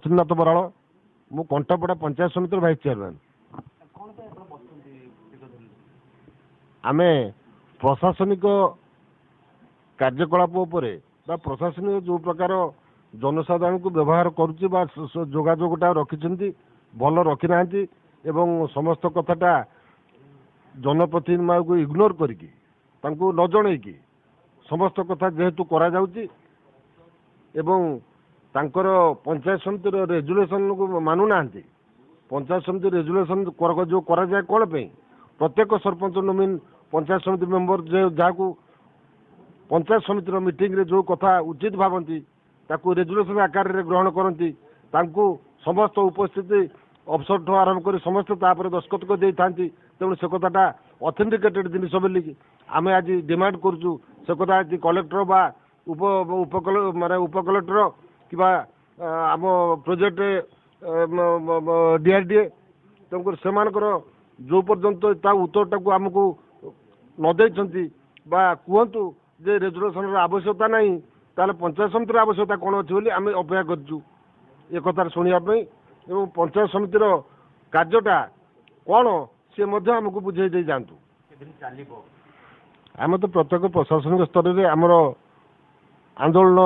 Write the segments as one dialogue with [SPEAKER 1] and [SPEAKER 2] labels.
[SPEAKER 1] कस्तूरीनाथ बराड़ मु कंटापड़ा पंचायत समिति vice chairman. आमे प्रशासनिक कार्यकलाप प्रशासनिक जो प्रकार जनसाधारण को व्यवहार करुच्ची जोगाजोगटा रखी भल रखी ना एवं समस्त कथाटा जनप्रतिनिधि को इग्नोर करके न जन समस्त कथा जेहेतु करा जाउची एवं तांकर पंचायत समिति रेजुलेशन को मानु ना पंचायत समिति रेजुलेशन जो करा जाए कौन पे प्रत्येक सरपंच नोमिन पंचायत समिति मेंबर जहाँ को पंचायत समिति मीटिंग रे जो कथा उचित भावती ताकू रेजुलेशन आकार रे ग्रहण करती समस्त उपस्थिति अफसर ठू आरंभ कर समस्त दस्तखत कर तेणु से कथाटा ऑथेंटिकेटेड जिन बोलिकी आम आज डिमांड करुचु से कथा आज कलेक्टर बा माने उप कलेक्टर कि आम प्रोजेक्ट डीआरडीए तेणुकर से जो पर्यंत उत्तरटा को आमको न देती कहतु जे रेजुलेशन आवश्यकता नहीं ताले पंचायत समिति आवश्यकता कौन अच्छी बोली आम अपेक्षा करूँ ये कथा शुणापी एवं पंचायत समितिर कार्यटा कौन सी आमको बुझे दे जातु आम तो प्रत्येक प्रशासनिक स्तर में आमर आंदोलन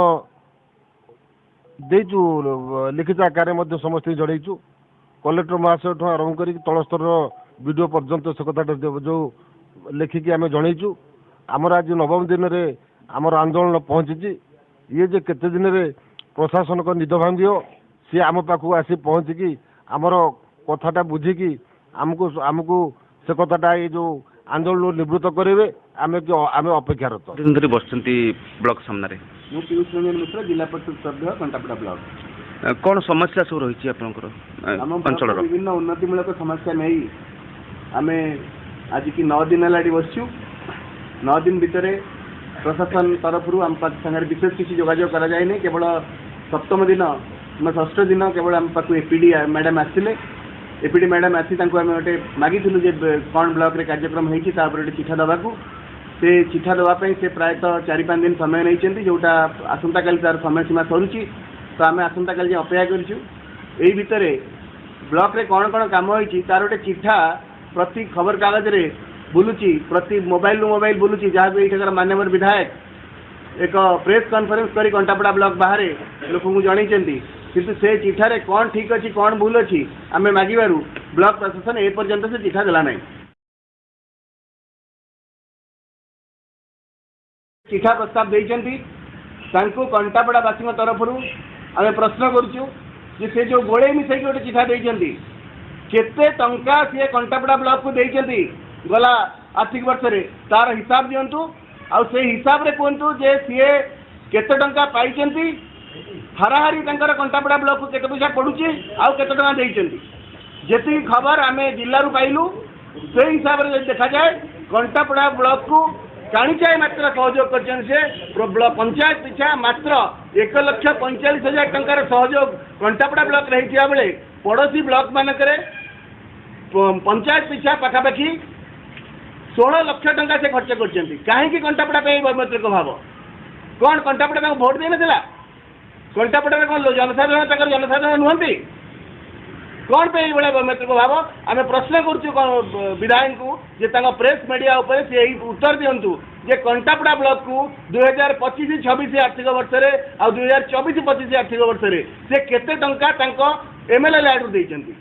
[SPEAKER 1] देचु लिखित आकार समस्त जड़ेचु कलेक्टर महाशय ठू आरंभ कर तल स्तर वीडियो पर्यंत से कथा जो लिखिकी आम जनईचु आमर आज नवम दिन में आमर आंदोलन पहुंची ये जे केते दिन में प्रशासन को निद भांगी सी आम पाखु आसी पहुंचिकी आमर कथाटा बुझिकी आमको आमको से कथाटा ये जो आंदोलन निवृत्त करेंगे आम अपेक्षारत
[SPEAKER 2] बस ब्लॉक सामने
[SPEAKER 3] पीयूष रंजन मिश्र जिला परिषद सभ्य कंटापड़ा ब्लॉक
[SPEAKER 2] कौन समस्या सब रही अंचल
[SPEAKER 3] विभिन्न उन्नतिमूलक समस्या नहीं आम आज की 9 दिन है बसचु 9 दिन भितर प्रशासन तरफ आम सागर विशेष किसी जोगाजोग कराए केवल सप्तम दिन षष्ठ दिन केवल आम पाक एपीडी मैडम आसते एपीडी मैडम आसी गोटे मागी कौन ब्लॉक रे कार्यक्रम होती गोटे चिठा देवाक से चिठा देवाई से प्रायतः 4-5 दिन समय नहीं जोटा आसंता काली तार समय सीमा सरुची तो आम आसंता काली अपेक्षा करूँ भितर ब्लॉक रे कौन कौन काम होती तार गोटे चिठा प्रति खबर कागज रे बुलूची प्रति मोबाइल बुलूची जहाँ को ये माननीय विधायक एक प्रेस कॉन्फ्रेंस करी कंटापड़ा ब्लॉक बाहर लोक जनई किंतु से चिठारे कौन ठीक अच्छी कौन भूल अच्छी आम मागिबारू ब्लॉक प्रशासन ए पर्यंत से चिठा देला नहीं चिठा प्रस्ताव देइचंती कंटापड़ावासी तरफ आम प्रश्न करुचु से जो गोड़े मिसई गोटे चिठा देइचंती केते टंका सी कंटापड़ा ब्लॉक को देइचंती गला आर्थिक वर्ष रे तार हिसाब दियंतु आ से हिसाब रे कहतु जे सी केते टंका पाइचंती हाराहारी कंटापड़ा ब्लॉक को केते पैसा पड़ुची आउ केते टंका देइचंती जेती खबर आम जिल्ला रु पाइलु से हिसाब रे देखा जाए कंटापड़ा ब्लॉक को काणीचाए मात्र सहयोग कर पंचायत पिछा मात्र 1,45,000 टंकार सहयोग कंटापड़ा ब्लॉक रही बेले पड़ोशी ब्लॉक मानक पंचायत पिछा पखापाखि 16 लाख टंका से खर्च कर कहीं कंटापड़ा वैमत्रिक भाव कौन कंटापड़ा भोट दे ना कंटापड़ा कौन जनसाधारण जनसाधारण नुहति कौन पे ये वैमत्रिक भाव आम प्रश्न करुँ विधायक को जे प्रेस मीडिया उपर से उत्तर दिंतु जे कंटापड़ा ब्लॉक को 2025-26 आर्थिक वर्ष में आ 2024-25 आर्थिक वर्ष में से केते टंका एमएलए लैड देइचंती।